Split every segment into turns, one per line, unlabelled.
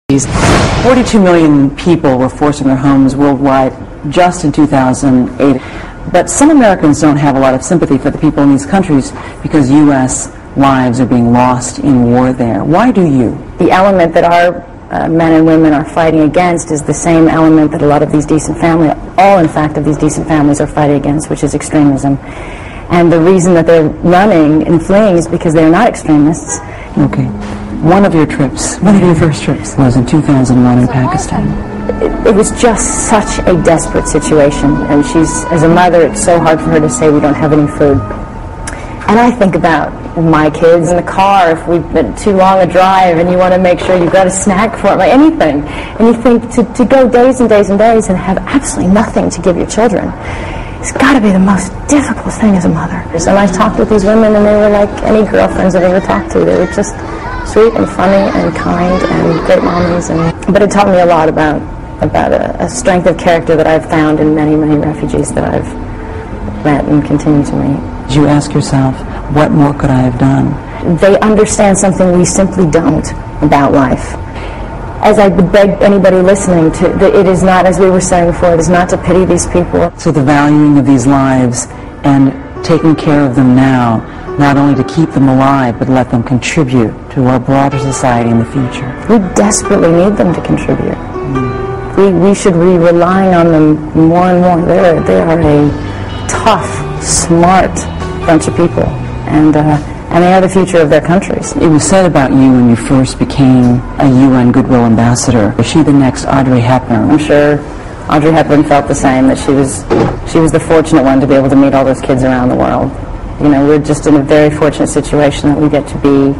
42 million people were forced from their homes worldwide just in 2008. But some Americans don't have a lot of sympathy for the people in these countries because U.S. lives are being lost in war there. Why do you?
The element that our men and women are fighting against is the same element that a lot of these decent families, all in fact of these decent families, are fighting against, which is extremism. And the reason that they're running and fleeing is because they're not extremists.
Okay. One of your first trips was in 2001 in Pakistan.
It was just such a desperate situation, and as a mother, it's so hard for her to say we don't have any food. And I think about my kids in the car, if we've been too long a drive and you want to make sure you've got a snack for them, like anything. And you think to go days and days and days and have absolutely nothing to give your children, it's got to be the most difficult thing as a mother. And I talked with these women, and they were like any girlfriends I've ever talked to. They were just sweet and funny and kind and great mommies. But it taught me a lot about a strength of character that I've found in many, many refugees that I've met and continue to meet.
Did you ask yourself, what more could I have done?
They understand something we simply don't about life. As I would beg anybody listening to, it is not, as we were saying before, it is not to pity these people.
So the valuing of these lives and taking care of them now, not only to keep them alive, but let them contribute to our broader society in the future.
We desperately need them to contribute. We should be relying on them more and more. They are a tough, smart bunch of people, and they are the future of their countries. It was
said about you when you first became a UN Goodwill Ambassador. Is she the next Audrey Hepburn?
I'm sure Audrey Hepburn felt the same, that she was the fortunate one to be able to meet all those kids around the world. You know, we're just in a very fortunate situation that we get to be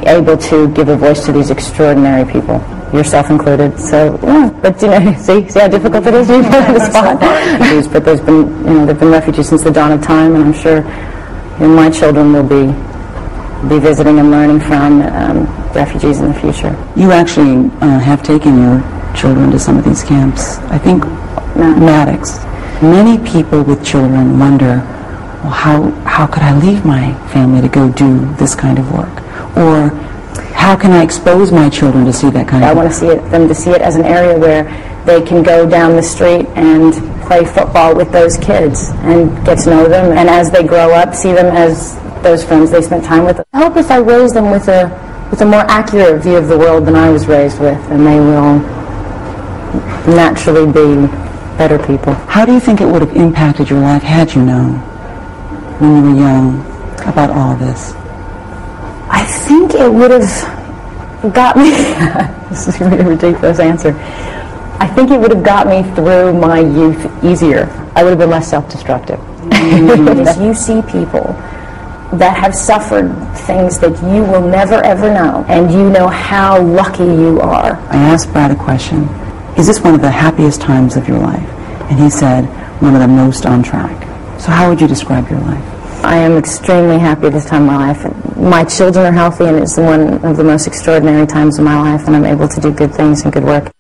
able to give a voice to these extraordinary people, yourself included. So, yeah, but you know, see how difficult it is to be on the spot. But there've been refugees since the dawn of time, and I'm sure my children will be visiting and learning from refugees in the future.
You actually have taken your children to some of these camps. I think Maddox. Many people with children wonder, well, how could I leave my family to go do this kind of work? Or how can I expose my children to see that kind of work?
I want to them to see it as an area where they can go down the street and play football with those kids and get to know them, and as they grow up, see them as those friends they spent time with. I hope if I raise them with a more accurate view of the world than I was raised with, and they will naturally be better people.
How do you think it would have impacted your life had you known when you were young about all of this?
I think it would have got me, this is a really ridiculous answer, I think it would have got me through my youth easier. I would have been less self-destructive. Because you see people that have suffered things that you will never ever know, and you know how lucky you are.
I asked Brad a question, is this one of the happiest times of your life? And he said, one of the most on track. So how would you describe your life?
I am extremely happy at this time of my life. My children are healthy, and it's one of the most extraordinary times of my life, and I'm able to do good things and good work.